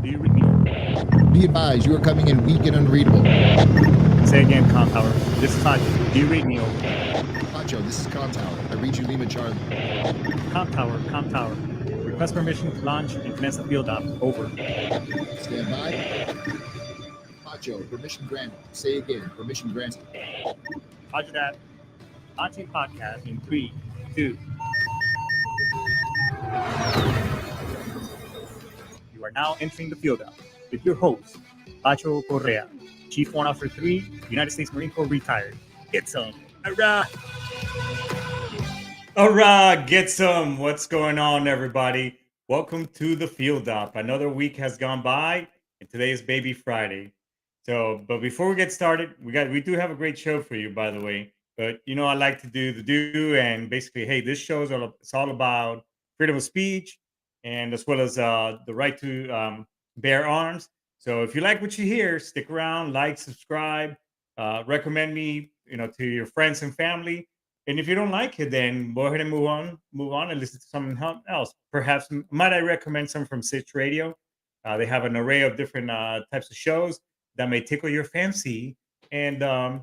Do you read me? Be advised, you are coming in weak and unreadable. Say again, Com Tower. This is Haji. Do you read me? Pacho, this is Con Tower. I read you Lima Charlie. Com Tower, Com Tower. Request permission to launch and commence the field op. Over. Stand by. Pacho, permission granted. Say again, permission granted. Roger that. Launching podcast in 3, 2. You are now entering the field op with your host, Pacho Correa, Chief Warrant Officer 3, United States Marine Corps retired. Get some. Hurrah! Hurrah! Get some. What's going on, everybody? Welcome to the field op. Another week has gone by, and today is Baby Friday. But before we get started, we do have a great show for you, by the way. But I like to do the do, and basically, hey, this show is it's all about freedom of speech, and as well as the right to bear arms. So if you like what you hear, stick around, like, subscribe, recommend me, to your friends and family. And if you don't like it, then go ahead and move on and listen to something else. Perhaps might I recommend some from Sitch Radio? They have an array of different types of shows that may tickle your fancy, and and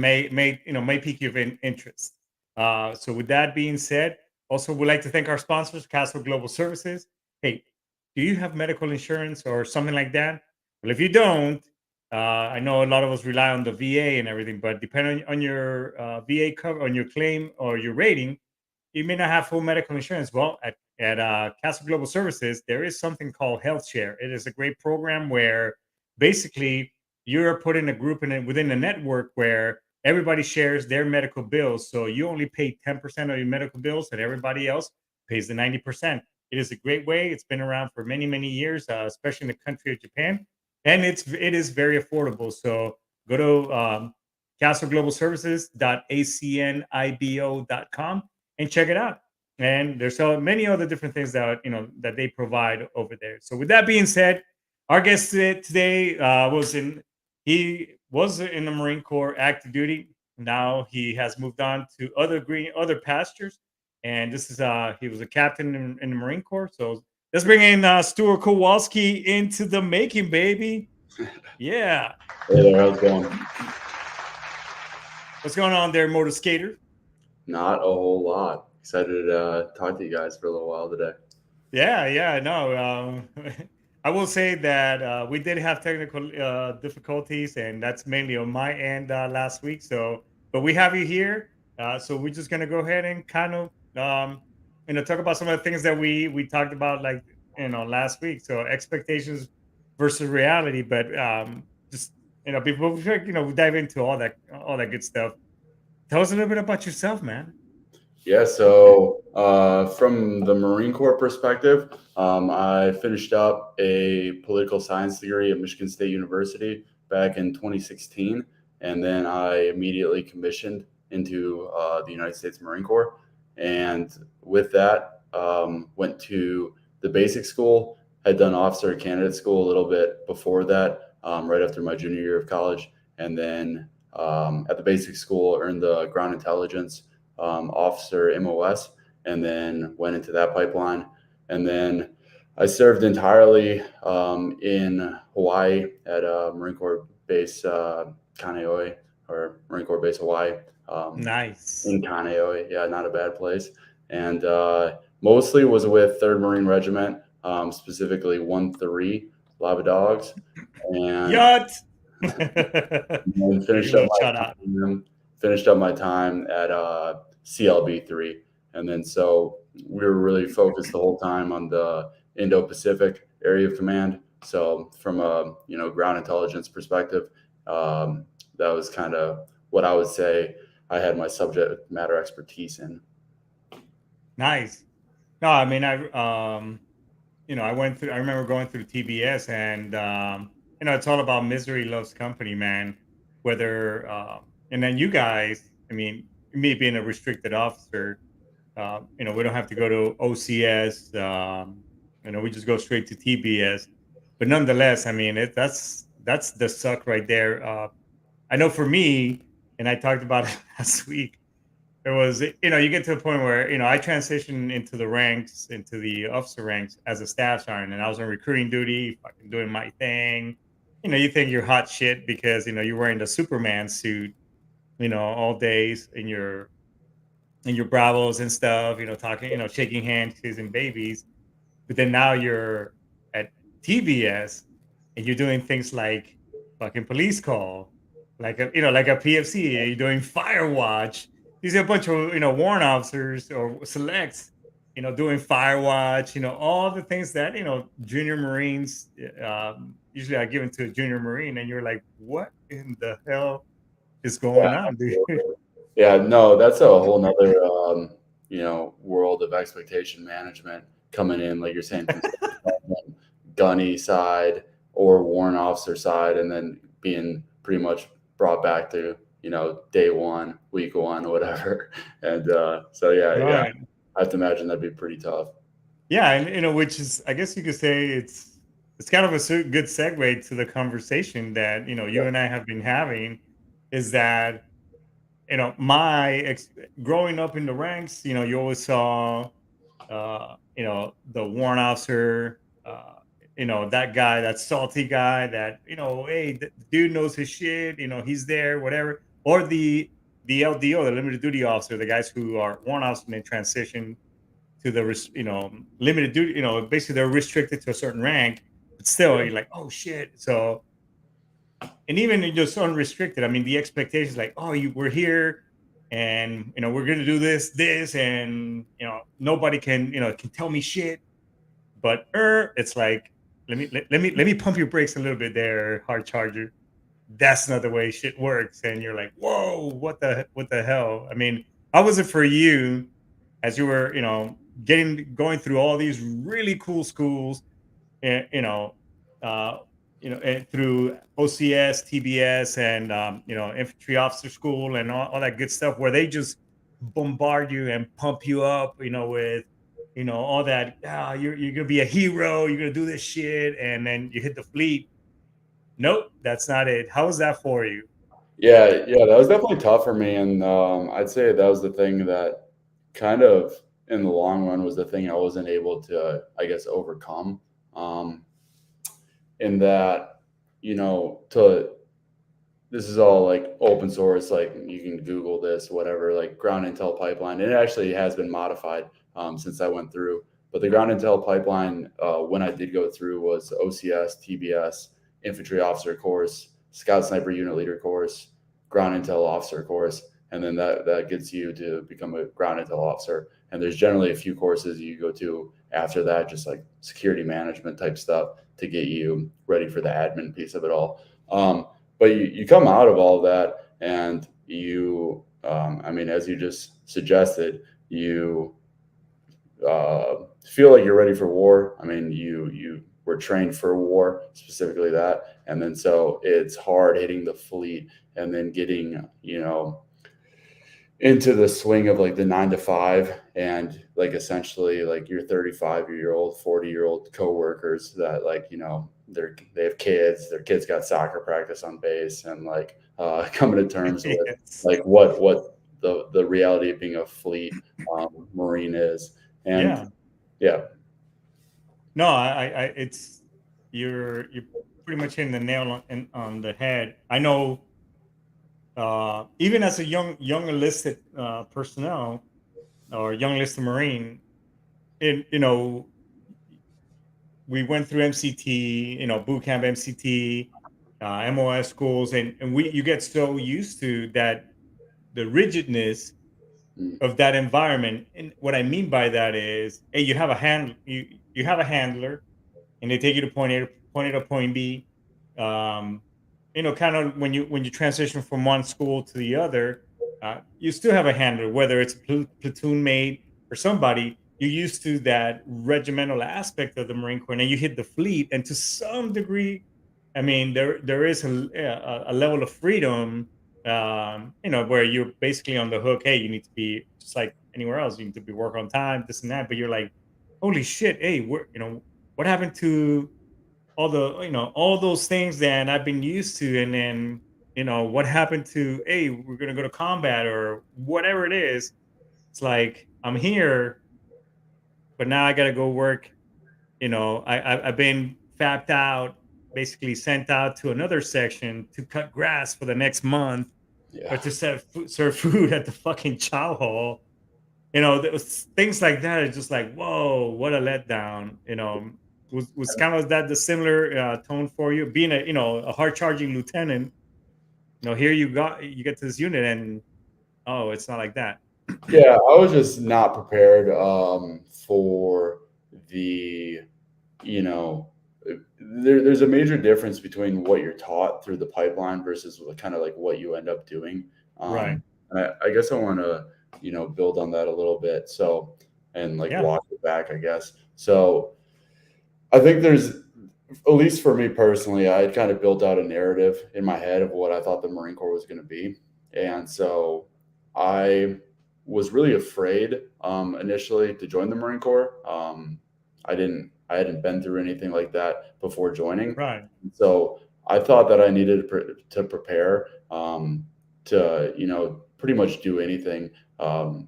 may pique your interest. So with that being said, also would like to thank our sponsors, Castle Global Services. Hey, do you have medical insurance or something like that? Well, if you don't, I know a lot of us rely on the VA and everything, but depending on your VA cover, on your claim or your rating, you may not have full medical insurance. Well, at Castle Global Services, there is something called Health Share. It is a great program where basically you're put in a group within the network where everybody shares their medical bills. So you only pay 10% of your medical bills, and everybody else pays the 90%. It is a great way. It's been around for many, many years, especially in the country of Japan, and it is very affordable. So go to castleglobalservices.acnibo.com and check it out. And there's so many other different things that they provide over there. So with that being said, our guest today he was in the Marine Corps active duty. Now he has moved on to other pastures, and this is he was a captain in the Marine Corps. So let's bring in Stuart Kowalczyk into the making, baby. Yeah. Hey there, how's it going? What's going on there, motor skater? Not a whole lot. Excited to talk to you guys for a little while today. Yeah, no. I will say that we did have technical difficulties, and that's mainly on my end last week. But we have you here, so we're just gonna go ahead and kind of, talk about some of the things that we talked about, like last week. So expectations versus reality, but just before we dive into all that good stuff. Tell us a little bit about yourself, man. Yeah, so from the Marine Corps perspective, I finished up a political science degree at Michigan State University back in 2016, and then I immediately commissioned into the United States Marine Corps. And with that, went to the basic school, had done officer candidate school a little bit before that, right after my junior year of college. And then at the basic school, earned the ground intelligence officer MOS, and then went into that pipeline. And then I served entirely in Hawaii at Marine Corps Base Kaneohe, or Marine Corps Base Hawaii. Nice. In Kaneohe, yeah, not a bad place. And mostly was with 3rd Marine Regiment, specifically 1-3 Lava Dogs. And Yacht. and finished up my time at CLB3, and then so we were really focused the whole time on the Indo-Pacific area of command. So from a ground intelligence perspective, that was kind of what I would say I had my subject matter expertise in. Nice. No, I mean I remember going through TBS, and it's all about misery loves company, man. Whether and then you guys, I mean, me being a restricted officer, we don't have to go to OCS. We just go straight to TBS. But nonetheless, I mean, that's the suck right there. I know for me, and I talked about it last week. it was, you get to a point where, I transitioned into the ranks, into the officer ranks as a staff sergeant, and I was on recruiting duty, fucking doing my thing. You think you're hot shit because, you're wearing the Superman suit, all days in your bravos and stuff, talking, shaking hands, kissing babies. But then now you're at TBS and you're doing things like fucking police call, like a PFC. You're doing fire watch. These are a bunch of warrant officers or selects, doing fire watch. All the things that junior Marines usually are given to a junior Marine, and you're like, what in the hell is Yeah, going on, dude? absolutely. Yeah, no, that's a whole nother world of expectation management coming in, like you're saying, from gunny side or warrant officer side, and then being pretty much brought back to day one, week one, whatever. And so yeah, Right. I have to imagine that'd be pretty tough. Yeah, and which is, I guess you could say, it's kind of a good segue to the conversation that Yeah, you and I have been having, is that my growing up in the ranks, you always saw the warrant officer, that guy, that salty guy, that hey, the dude knows his shit, he's there, whatever, or the LDO, the limited duty officer, the guys who are warrant officers and then transition to the limited duty, basically they're restricted to a certain rank, but still you're like, oh shit. So, and even in just unrestricted, I mean, the expectations like, oh, we're here, and we're gonna do this, and nobody can tell me shit. But it's like, let me pump your brakes a little bit there, hard charger. That's not the way shit works. And you're like, whoa, what the hell? I mean, how was it for you as you were, going through all these really cool schools, and uh, and through OCS, TBS, and infantry officer school, and all that good stuff, where they just bombard you and pump you up, with all that. You're gonna be a hero. You're gonna do this shit, and then you hit the fleet. Nope, that's not it. How was that for you? yeah, that was definitely tough for me, and I'd say that was the thing that kind of in the long run was the thing I wasn't able to, I guess, overcome. Um, in that, to this is all like open source, like you can Google this, whatever, like ground intel pipeline. It actually has been modified since I went through. But the ground intel pipeline, when I did go through, was OCS, TBS, infantry officer course, scout sniper unit leader course, ground intel officer course, and then that gets you to become a ground intel officer. And there's generally a few courses you go to after that, just like security management type stuff to get you ready for the admin piece of it all. But you come out of all of that, and I mean, as you just suggested, you feel like you're ready for war. I mean, you were trained for war, specifically that, and then so it's hard hitting the fleet and then getting into the swing of like the 9 to 5, and like essentially like your 35-year-old 40-year-old coworkers that like they have kids, their kids got soccer practice on base, and like coming to terms with Yes. like what the reality of being a fleet marine is. And Yeah. yeah, No, it's you're pretty much hitting the nail on the head. I know, even as a young enlisted personnel, or young enlisted Marine, in we went through MCT, boot camp, MCT, MOS schools, and you get so used to that, the rigidness mm, of that environment. And what I mean by that is, hey, you have a handler, and they take you to point A to point B. Um, kind of when you transition from one school to the other, you still have a handler, whether it's a platoon mate or somebody. You're used to that regimental aspect of the Marine Corps, and you hit the fleet, and to some degree, I mean, there is a level of freedom, where you're basically on the hook. Hey, you need to be just like anywhere else. You need to be work on time, this and that. But you're like, holy shit, hey, what happened to all those things that I've been used to? And then, what happened to, hey, we're gonna go to combat or whatever it is. It's like I'm here, but now I gotta go work. I've been fapped out, basically sent out to another section to cut grass for the next month or Yeah. to serve food at the fucking chow hall. Those things like that is just like, whoa, what a letdown. Was kind of that the similar tone for you, being a hard charging lieutenant. Here you get to this unit and oh, it's not like that. Yeah, I was just not prepared for the, you know, there's a major difference between what you're taught through the pipeline versus kind of like what you end up doing. Right. And I guess I want to, build on that a little bit. So, and like Yeah. walk it back, I guess. So I think there's, at least for me personally, I had kind of built out a narrative in my head of what I thought the Marine Corps was going to be. And so I was really afraid initially to join the Marine Corps. I hadn't been through anything like that before joining. Right. So I thought that I needed to prepare to, pretty much do anything that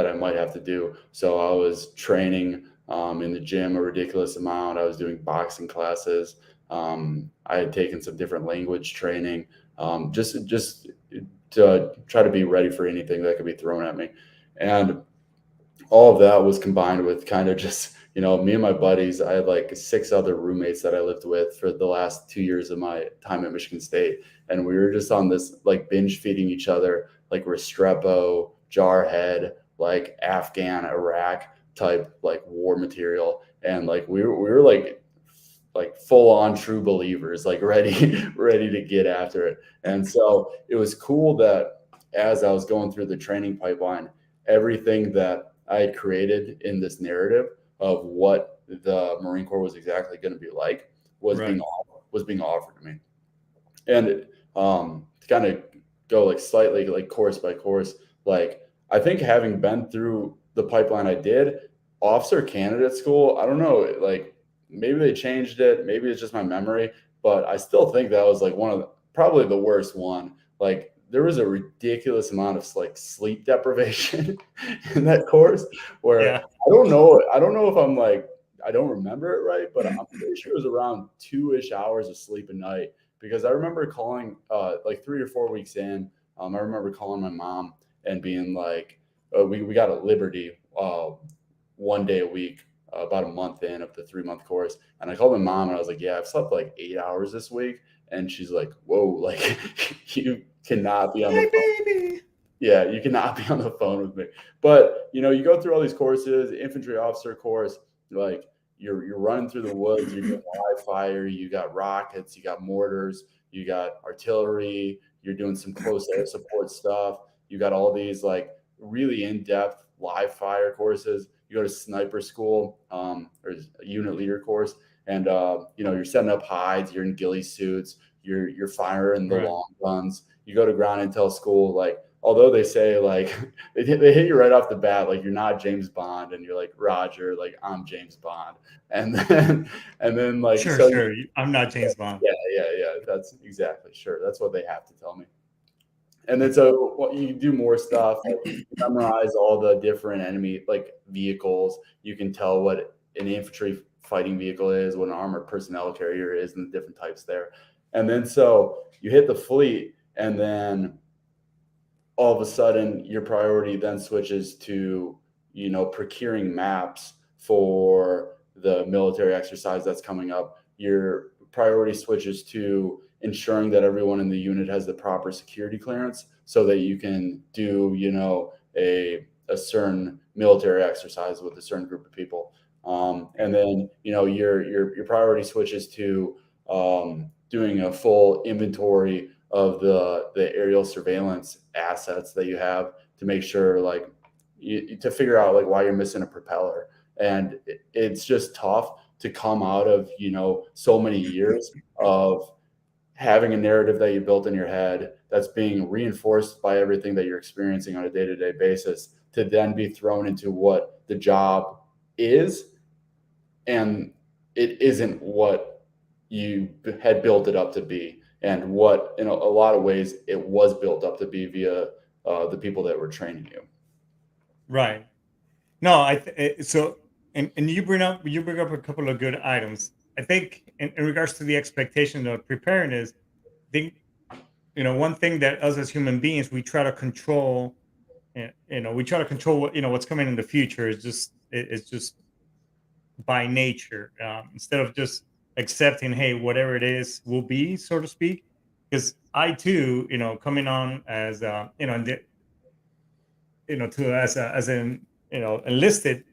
I might have to do. So I was training in the gym a ridiculous amount. I was doing boxing classes. I had taken some different language training, just to try to be ready for anything that could be thrown at me. And all of that was combined with kind of just, me and my buddies. I had like 6 other roommates that I lived with for the last 2 years of my time at Michigan State. And we were just on this like binge feeding each other, like Restrepo, Jarhead, like Afghan, Iraq type like war material. And like we were like full on true believers, like ready to get after it. And so it was cool that as I was going through the training pipeline, everything that I had created in this narrative of what the Marine Corps was exactly going to be like was Right. being offered to me. And to kind of go like slightly like course by course, like I think having been through the pipeline I did, officer candidate school, I don't know, like maybe they changed it, maybe it's just my memory, but I still think that was like probably the worst one. Like there was a ridiculous amount of like sleep deprivation in that course where Yeah. I don't know if I'm like, I don't remember it right, but I'm pretty sure it was around 2-ish hours of sleep a night because I remember calling like 3 or 4 weeks in. I remember calling my mom and being like, we got a Liberty one day a week, about a month in of the 3-month course. And I called my mom and I was like, yeah, I've slept like 8 hours this week. And she's like, whoa, like you cannot be on the phone. Baby. Yeah, you cannot be on the phone with me. But you go through all these courses, infantry officer course, like you're running through the woods, you're doing live fire, you got rockets, you got mortars, you got artillery, you're doing some close air support stuff. You got all these like really in-depth live fire courses. You go to sniper school, or a unit leader course, and you're setting up hides, you're in ghillie suits, you're firing the Right. long guns. You go to ground intel school, like although they say like they hit you right off the bat, like you're not James Bond, and you're like Roger, like I'm James Bond, and then like Sure, so sure. I'm not James Bond. yeah, that's exactly sure. That's what they have to tell me. And then so you do more stuff, like you memorize all the different enemy like vehicles. You can tell what an infantry fighting vehicle is, what an armored personnel carrier is, and the different types there. And then so you hit the fleet, and then all of a sudden your priority then switches to procuring maps for the military exercise that's coming up. Your priority switches to ensuring that everyone in the unit has the proper security clearance so that you can do a certain military exercise with a certain group of people. And then your priority switches to doing a full inventory of the aerial surveillance assets that you have to make sure like to figure out like why you're missing a propeller. And it's just tough to come out of so many years of having a narrative that you built in your head that's being reinforced by everything that you're experiencing on a day-to-day basis to then be thrown into what the job is, and it isn't what you had built it up to be. and what in a lot of ways it was built up to be via the people that were training you. Right. No, so, and you bring up a couple of good items. I think in regards to the expectation of preparedness, I think one thing that us as human beings we try to control, we try to control what what's coming in the future is just it's just by nature, instead of just accepting, hey, whatever it is will be, so to speak. Because I too, coming on as to as an enlisted,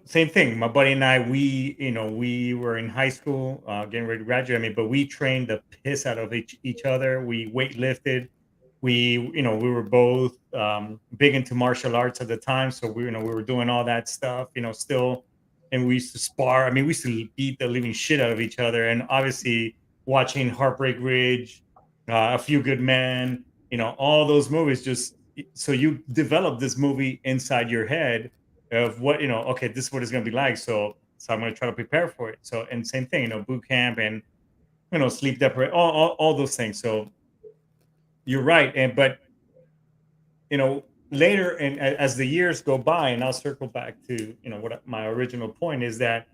same thing. My buddy and I, we were in high school, getting ready to graduate. I mean, but we trained the piss out of each other. We weightlifted. We were both big into martial arts at the time, so we were doing all that stuff, still, and we used to spar. I mean, we used to beat the living shit out of each other, and obviously watching Heartbreak Ridge, A Few Good Men, all those movies. Just so you develop this movie inside your head of what okay, this is what it's going to be like, so I'm going to try to prepare for it. So, and same thing, boot camp and sleep deprivation, all those things. So you're right. But later, and as the years go by, and I'll circle back to what my original point is, that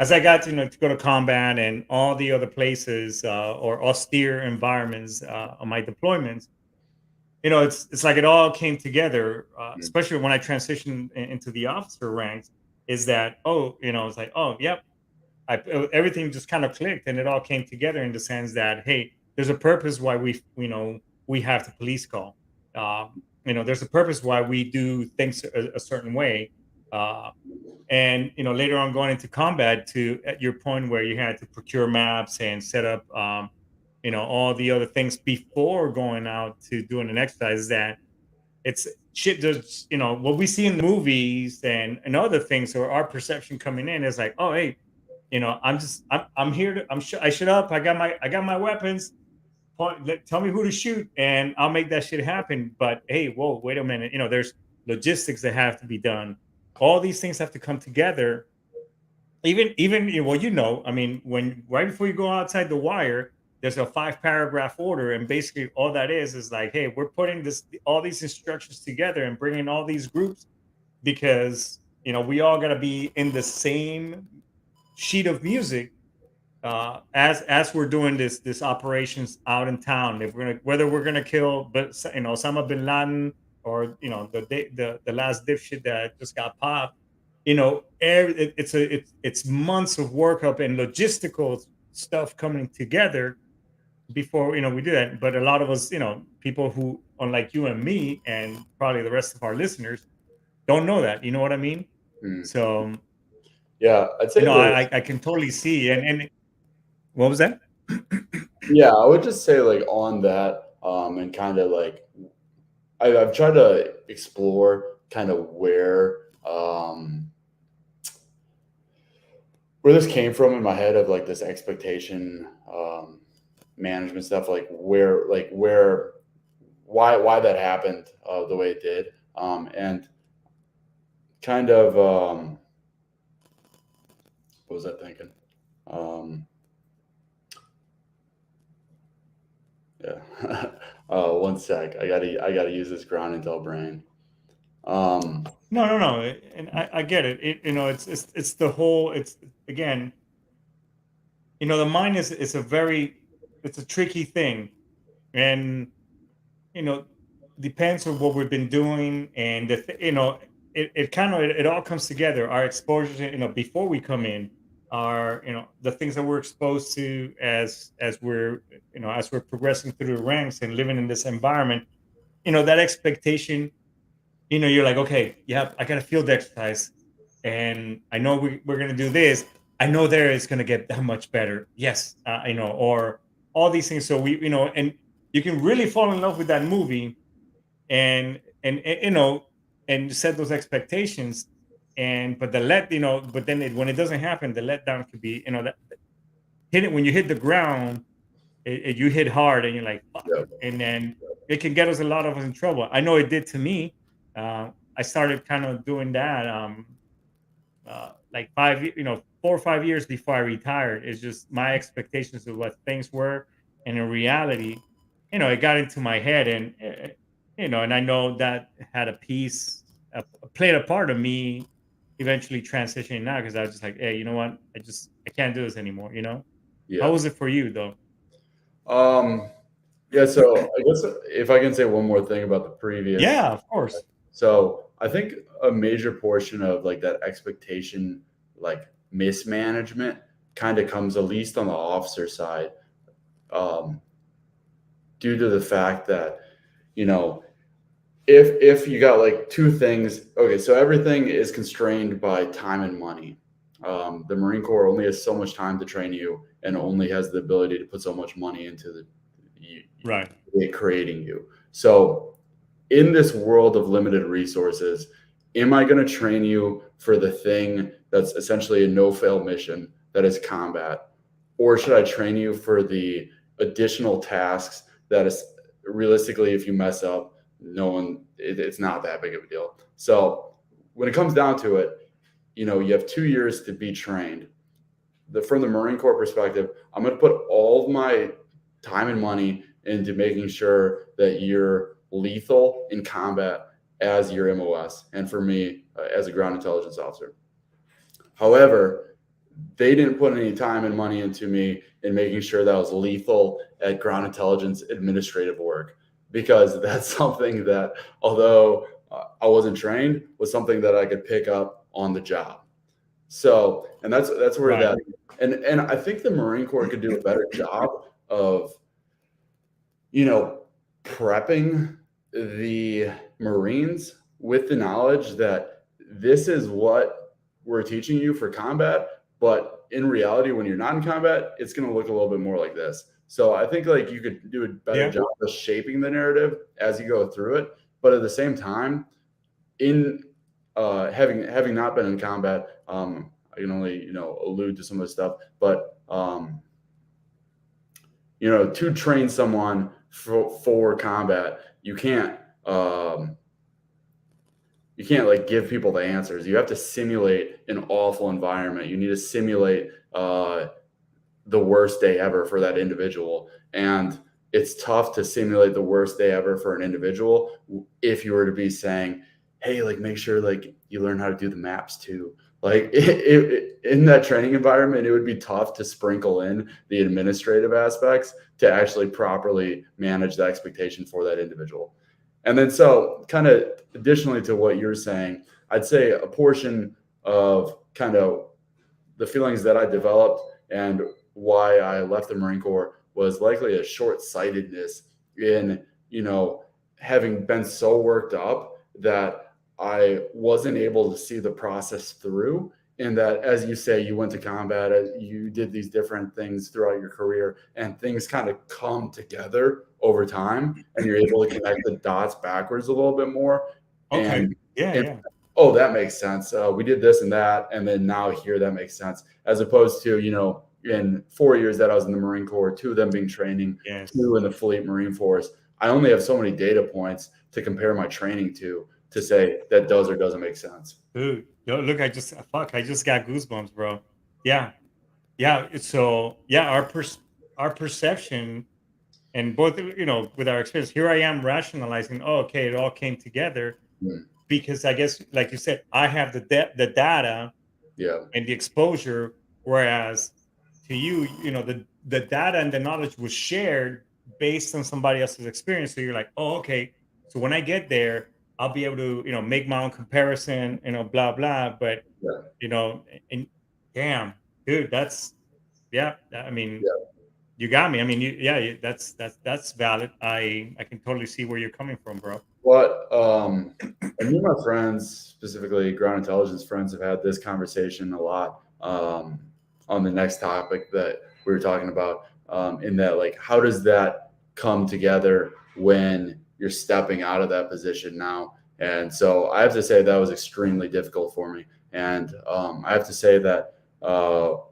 as I got to to go to combat and all the other places, or austere environments, on my deployments, it's like it all came together, Mm. especially when I transitioned into the officer ranks. Is that, oh, it's like, oh, yep, everything just kind of clicked, and it all came together in the sense that, hey, there's a purpose why we have the police call. There's a purpose why we do things a certain way. Uh, and later on, going into combat, to at your point where you had to procure maps and set up, all the other things before going out to doing an exercise, that it's shit. There's what we see in the movies and other things, or our perception coming in is like, oh, hey, I'm here to I shut up. I got my weapons. Tell me who to shoot, and I'll make that shit happen. But hey, whoa, wait a minute. There's logistics that have to be done. All these things have to come together. Even well, I mean, when right before you go outside the wire, there's a 5 paragraph order, and basically all that is like, hey, we're putting all these instructions together and bringing all these groups, because we all got to be in the same sheet of music, as we're doing this operations out in town. If whether we're gonna kill, but Osama bin Laden, or the last dipshit that just got popped. It's months of workup and logistical stuff coming together before we do that. But a lot of us, people who, unlike you and me, and probably the rest of our listeners, don't know that. You know what I mean? Mm. So Yeah, I'd say I can totally see. And what was that? yeah, I would just say like on that, and kind of like I've tried to explore kind of where this came from in my head, of like this expectation management stuff, like why that happened the way it did, and kind of what was I thinking? Um, yeah, one sec. I gotta use this ground intel brain. Um, No. And I get it. It's the whole. It's again. The mind is a very. It's a tricky thing, and you know depends on what we've been doing, and it kind of it all comes together. Our exposure, before we come in, are the things that we're exposed to as we're progressing through the ranks and living in this environment. That expectation. You're like, okay, yeah, I got a field exercise, and I know we're gonna do this. I know there is gonna get that much better. Yes, or all these things. So and you can really fall in love with that movie, and set those expectations, but but then when it doesn't happen, the letdown could be, that hit it when you hit the ground. You hit hard, and you're like, fuck, yeah, and then it can get us a lot of us in trouble. I know it did to me. I started kind of doing that, like 4 or 5 years before I retired. It's just my expectations of what things were, and in reality, it got into my head, and and I know that had played a part of me eventually transitioning now, because I was just like, hey, you know what? I can't do this anymore. How Yeah. was it for you though? Yeah. So I guess if I can say one more thing about the previous. Yeah, of course. So I think a major portion of like that expectation, like mismanagement, kind of comes at least on the officer side, um, due to the fact that, you know, if you got like two things, okay, so everything is constrained by time and money. The Marine Corps only has so much time to train you, and only has the ability to put so much money into Right. creating you. So in this world of limited resources, am I going to train you for the thing that's essentially a no-fail mission, that is combat? Or should I train you for the additional tasks that is realistically, if you mess up, it's not that big of a deal. So when it comes down to it, you have 2 years to be trained. From the Marine Corps perspective, I'm going to put all of my time and money into making sure that you're lethal in combat as your MOS, and for me, as a ground intelligence officer. However, they didn't put any time and money into me in making sure that I was lethal at ground intelligence administrative work, because that's something that, although I wasn't trained, was something that I could pick up on the job. So, and that's where Right. that, and I think the Marine Corps could do a better job of, prepping the Marines with the knowledge that this is what we're teaching you for combat, but in reality, when you're not in combat, it's going to look a little bit more like this. So I think like you could do a better job of shaping the narrative as you go through it, but at the same time, in having not been in combat, I can only allude to some of the stuff, but to train someone for combat, you can't like give people the answers. You have to simulate an awful environment. You need to simulate the worst day ever for that individual, and it's tough to simulate the worst day ever for an individual if you were to be saying, hey, like make sure like you learn how to do the maps too. Like in that training environment, it would be tough to sprinkle in the administrative aspects to actually properly manage the expectation for that individual. And then so kind of additionally to what you're saying, I'd say a portion of kind of the feelings that I developed and why I left the Marine Corps was likely a short-sightedness in, having been so worked up that I wasn't able to see the process through. And that, as you say, you went to combat, you did these different things throughout your career, and things kind of come together over time, and you're able to connect the dots backwards a little bit more. Okay. And oh, that makes sense. We did this and that, and then now here that makes sense. As opposed to, in 4 years that I was in the Marine Corps, 2 of them being training, 2 in the Fleet Marine Force, I only have so many data points to compare my training to say that does or doesn't make sense. Dude, look, I just got goosebumps, bro. Yeah. So yeah, our perception, and both, with our experience, here I am rationalizing, oh, okay, it all came together because I guess, like you said, I have the data and the exposure, whereas to you, the data and the knowledge was shared based on somebody else's experience. So you're like, oh, okay, so when I get there, I'll be able to, make my own comparison, blah blah. But and damn, dude, that's I mean, you got me. I mean, that's valid. I can totally see where you're coming from, bro. But me and my friends, specifically ground intelligence friends, have had this conversation a lot on the next topic that we were talking about. In that, like, how does that come together when you're stepping out of that position now? And so I have to say that was extremely difficult for me. And I have to say that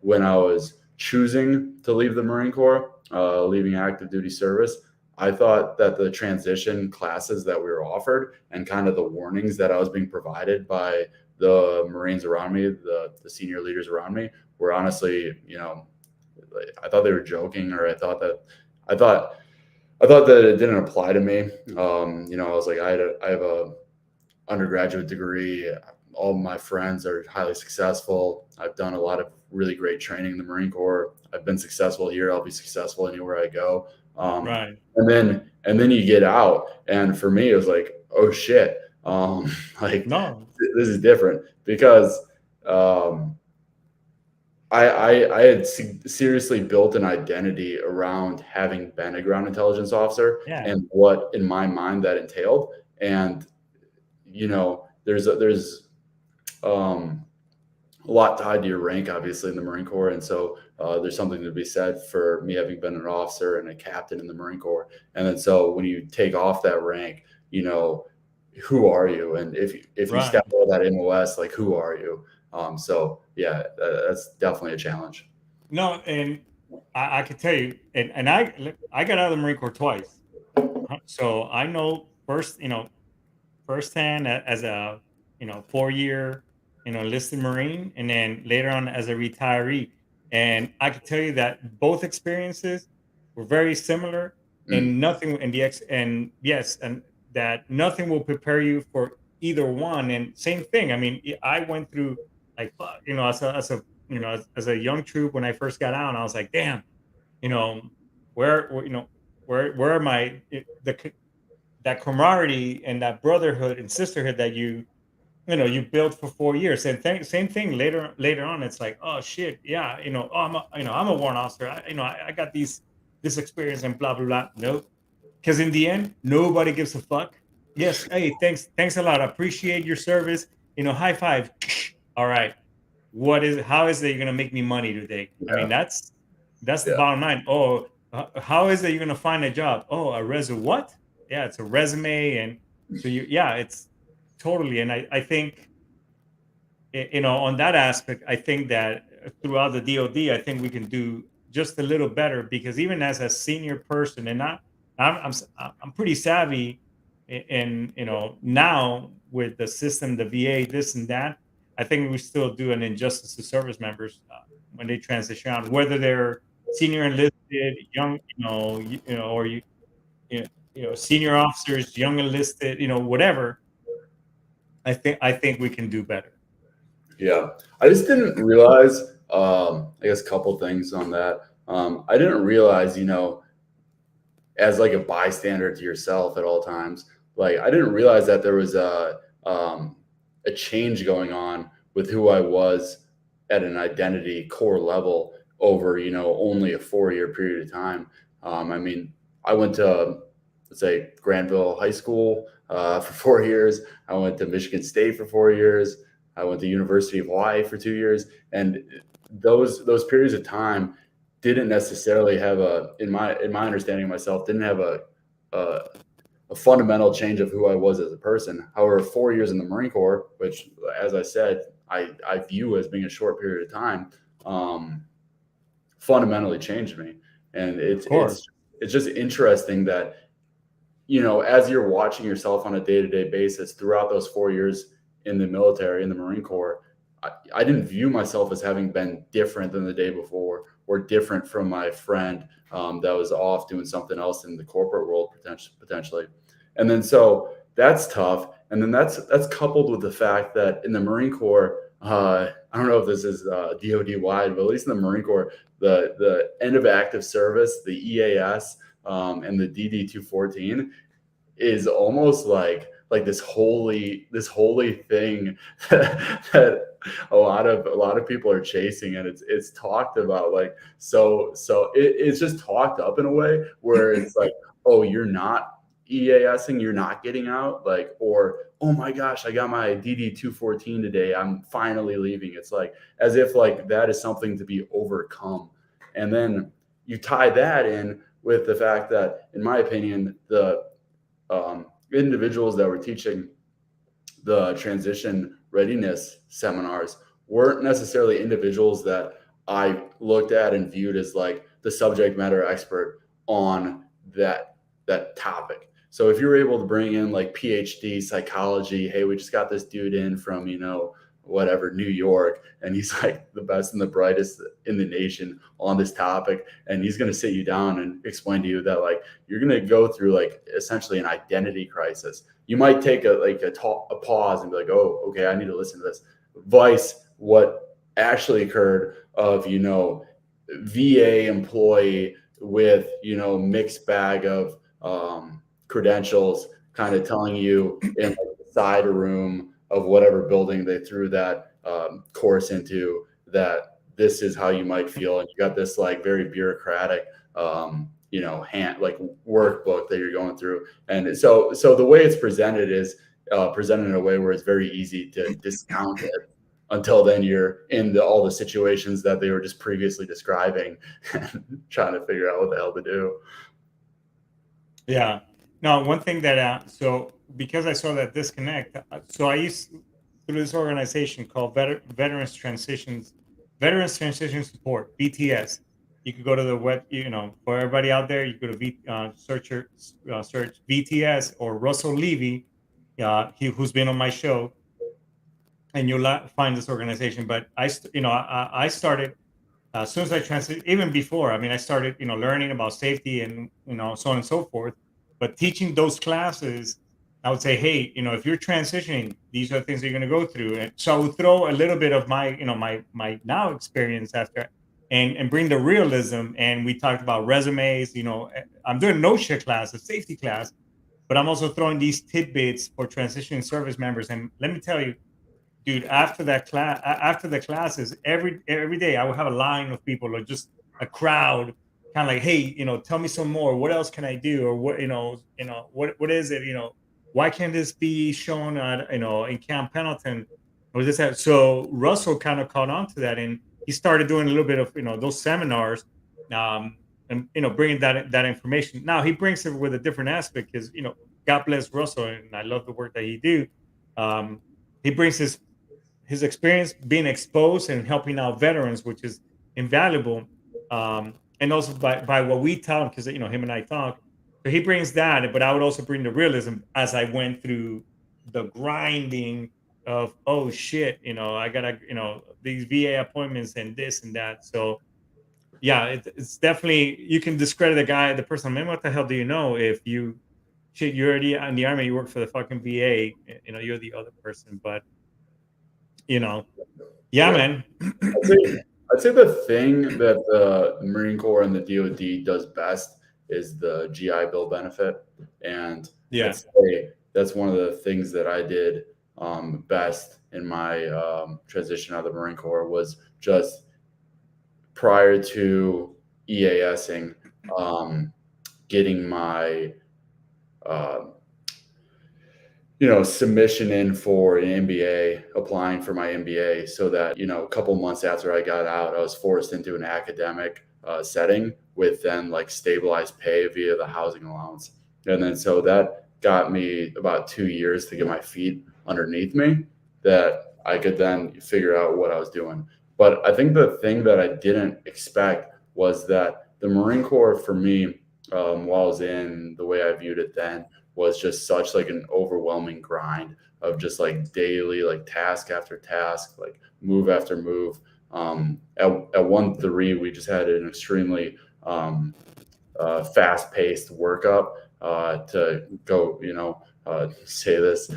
when I was choosing to leave the Marine Corps, leaving active duty service, I thought that the transition classes that we were offered and kind of the warnings that I was being provided by the Marines around me, the senior leaders around me, were honestly, I thought they were joking, or I thought that it didn't apply to me. I was like, I have a undergraduate degree. All my friends are highly successful. I've done a lot of really great training in the Marine Corps. I've been successful here. I'll be successful anywhere I go. Right. And then you get out, and for me, it was like, oh shit, like No. this is different, because I had seriously built an identity around having been a ground intelligence officer Yeah. and what in my mind that entailed. And there's a lot tied to your rank, obviously, in the Marine Corps. And so there's something to be said for me having been an officer and a captain in the Marine Corps. And then so when you take off that rank, who are you? And if you Right. step out of that MOS, like, who are you? So yeah, that's definitely a challenge. No, and I could tell you, and I got out of the Marine Corps twice, so I know firsthand as a 4 year enlisted Marine, and then later on as a retiree. And I can tell you that both experiences were very similar, Mm, and nothing and the ex and yes, and that nothing will prepare you for either one. And same thing. I mean, I went through like fuck, as a young troop when I first got out, I was like, damn, you know, where am I? That camaraderie and that brotherhood and sisterhood that you built for 4 years. And same thing later on. It's like, oh shit, yeah, I'm a warrant officer. I got this experience and blah blah blah. Nope. Because in the end, nobody gives a fuck. Yes, hey, thanks a lot. I appreciate your service. High five. All right. How is it you're gonna make me money today? I mean, yeah, that's the yeah, bottom line. Oh, how is it you're gonna find a job? Oh, a resume. What? Yeah, it's a resume. And so yeah, it's totally. And I think on that aspect, I think that throughout the DoD, I think we can do just a little better, because even as a senior person, and I'm pretty savvy in now with the system, the VA, this and that. I think we still do an injustice to service members when they transition out, whether they're senior enlisted, young, or senior officers, young enlisted, whatever. I think we can do better. yeah. I just didn't realize, I guess a couple things on that. I didn't realize, as like a bystander to yourself at all times. Like, I didn't realize that there was a change going on with who I was at an identity core level over, only a 4 year period of time. I mean, I went to, let's say, Granville High School for 4 years. I went to Michigan State for 4 years. I went to University of Hawaii for 2 years, and those periods of time didn't necessarily have in my understanding of myself, didn't have a a fundamental change of who I was as a person. However, 4 years in the Marine Corps, which, as I said, I view as being a short period of time, fundamentally changed me. And Of course. it's just interesting that, as you're watching yourself on a day-to-day basis throughout those 4 years in the military, in the Marine Corps, I didn't view myself as having been different than the day before, or different from my friend that was off doing something else in the corporate world potentially. And then so that's tough. And then that's coupled with the fact that in the Marine Corps, I don't know if this is DoD wide, but at least in the Marine Corps, the end of active service, the EAS, and the DD 214 is almost like this holy thing that a lot of people are chasing, and it's talked about like it's just talked up in a way where it's like, oh, you're not EASing, you're not getting out, like, or oh my gosh, I got my DD 214 today, I'm finally leaving. It's like as if like that is something to be overcome. And then you tie that in with the fact that, in my opinion, the individuals that were teaching the transition readiness seminars weren't necessarily individuals that I looked at and viewed as like the subject matter expert on that topic. So if you're able to bring in like PhD psychology, hey, we just got this dude in from, whatever, New York, and he's like the best and the brightest in the nation on this topic, and he's going to sit you down and explain to you that like you're going to go through like essentially an identity crisis. You might take a pause and be like, oh, okay, I need to listen to this. Vice what actually occurred of VA employee with mixed bag of credentials, kind of telling you in like the side room of whatever building they threw that course into that this is how you might feel, and you got this like very bureaucratic like workbook that you're going through. And so the way it's presented is presented in a way where it's very easy to discount it until then you're in all the situations that they were just previously describing and trying to figure out what the hell to do. Yeah. Now, one thing that so because I saw that disconnect, so I used through this organization called Veterans Transition Support (VTS). You could go to the web, for everybody out there, you go to search VTS or Russell Levy, who's been on my show, and you'll find this organization. But I started as soon as I transitioned, even before. I mean, I started, learning about safety and so on and so forth. But teaching those classes, I would say, hey, if you're transitioning, these are the things that you're going to go through. And so I would throw a little bit of my, my now experience after, and bring the realism. And we talked about resumes. I'm doing no shit class, a safety class, but I'm also throwing these tidbits for transitioning service members. And let me tell you, dude, after the classes, every day I would have a line of people, or just a crowd, kind of like, hey, tell me some more. What else can I do? Or what is it? Why can't this be shown at in Camp Pendleton? Or this that? So Russell kind of caught on to that, and he started doing a little bit of those seminars, and bringing that information. Now he brings it with a different aspect, because God bless Russell, and I love the work that he do. He brings his experience being exposed and helping out veterans, which is invaluable. And also by what we tell him, because him and I talk. So he brings that, but I would also bring the realism as I went through the grinding of, oh shit, I gotta, these VA appointments and this and that. So yeah, it's definitely, you can discredit the person. Man, what the hell do you know if you're already in the army, you work for the fucking VA, you're the other person. But yeah, man. I'd say the thing that the Marine Corps and the DoD does best is the GI Bill benefit, and Yeah. I'd say that's one of the things that I did best in my transition out of the Marine Corps, was just prior to EASing, getting my submission in for an MBA, applying for my MBA, so that, a couple months after I got out, I was forced into an academic setting with then like stabilized pay via the housing allowance. And then so that got me about 2 years to get my feet underneath me, that I could then figure out what I was doing. But I think the thing that I didn't expect was that the Marine Corps for me, while I was in, the way I viewed it then, was just such like an overwhelming grind of just like daily, like task after task, like move after move. At 1-3, we just had an extremely fast-paced workup to go, say this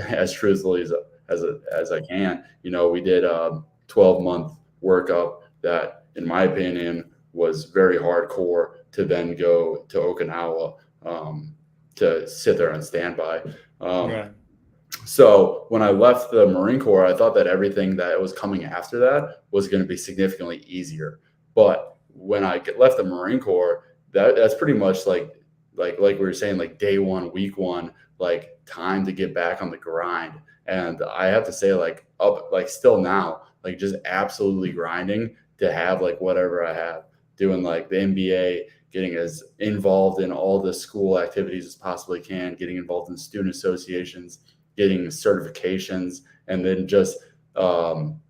as truthfully as I can. We did a 12-month workup that, in my opinion, was very hardcore, to then go to Okinawa to sit there on standby. Right. So when I left the Marine Corps, I thought that everything that was coming after that was going to be significantly easier. But when I left the Marine Corps, that's pretty much like we were saying, like day one, week one, like time to get back on the grind. And I have to say, like still now, like just absolutely grinding to have like whatever I have, doing like the MBA, getting as involved in all the school activities as possibly can, getting involved in student associations, getting certifications, and then just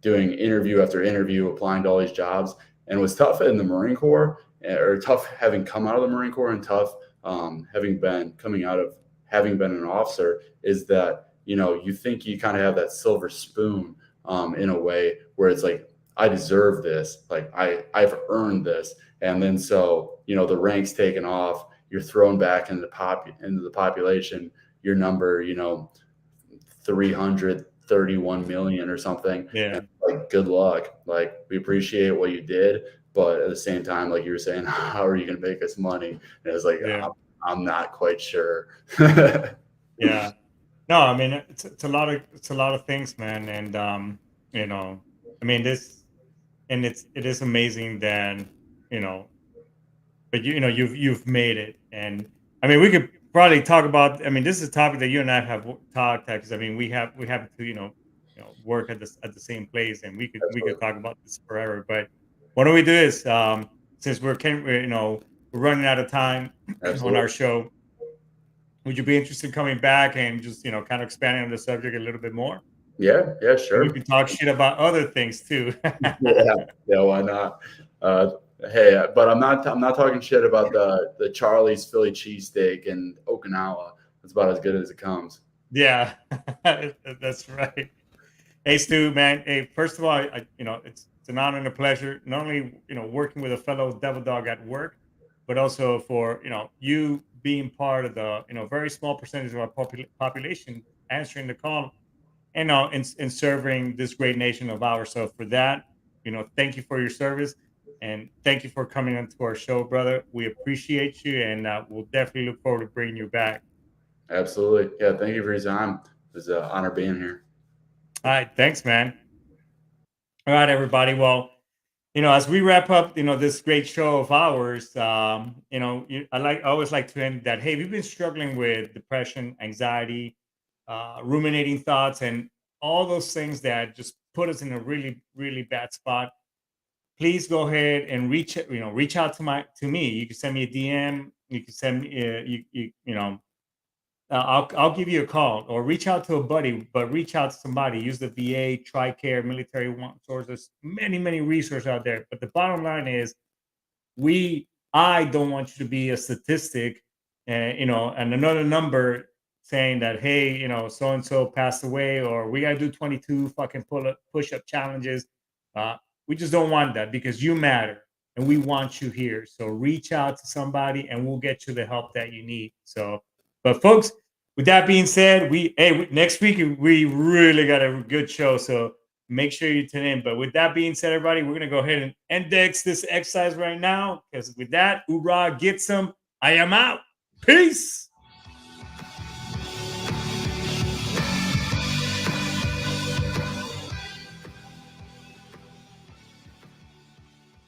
doing interview after interview, applying to all these jobs. And it was tough in the Marine Corps, or tough having come out of the Marine Corps, and tough having been an officer, is that, you think you kind of have that silver spoon in a way where it's like, I deserve this, like I've earned this. And then so, the ranks taken off, you're thrown back into the population, your number, 331 million or something. Yeah. And like, good luck. Like, we appreciate what you did, but at the same time, like you were saying, how are you going to make us money? And it was like, Yeah. I'm not quite sure. Yeah. No, I mean, it's a lot of things, man. And I mean, it is amazing that, you know, but you've made it. And I mean, we could probably talk about, I mean, this is a topic that you and I have talked, because I mean, we have to, work at the same place, and we could Absolutely. talk about this forever. But what do we do is, since we're running out of time on Absolutely. our show, would you be interested in coming back and just, kind of expanding on the subject a little bit more? Yeah. Yeah. And we Sure. can talk shit about other things too. Yeah. Yeah. Why not? Uh, hey, but I'm not talking shit about the Charlie's Philly cheesesteak in Okinawa. That's about as good as it comes. Yeah, that's right. Hey, Stu, man. Hey, first of all, it's an honor and a pleasure, not only, working with a fellow devil dog at work, but also for, you being part of the, very small percentage of our population answering the call, in serving this great nation of ours. So for that, thank you for your service, and thank you for coming onto our show, brother. We appreciate you, and we'll definitely look forward to bringing you back. Absolutely. Yeah. Thank you for your time. It was an honor being here. All right, thanks, man. All right, everybody. Well, as we wrap up, this great show of ours, I always like to end that. Hey, we've been struggling with depression, anxiety, ruminating thoughts, and all those things that just put us in a really, really bad spot. Please go ahead and reach out to me. You can send me a DM. You can send me, I'll give you a call, or reach out to a buddy, but reach out to somebody. Use the VA, TRICARE, military one sources, many, many resources out there. But the bottom line is, I don't want you to be a statistic, and another number saying that, hey, so and so passed away, or we gotta do 22 fucking push up challenges. We just don't want that, because you matter, and we want you here. So reach out to somebody, and we'll get you the help that you need. So, but folks, with that being said, next week we really got a good show. So make sure you tune in. But with that being said, everybody, we're gonna go ahead and index this exercise right now, because with that, hoorah, get some. I am out. Peace.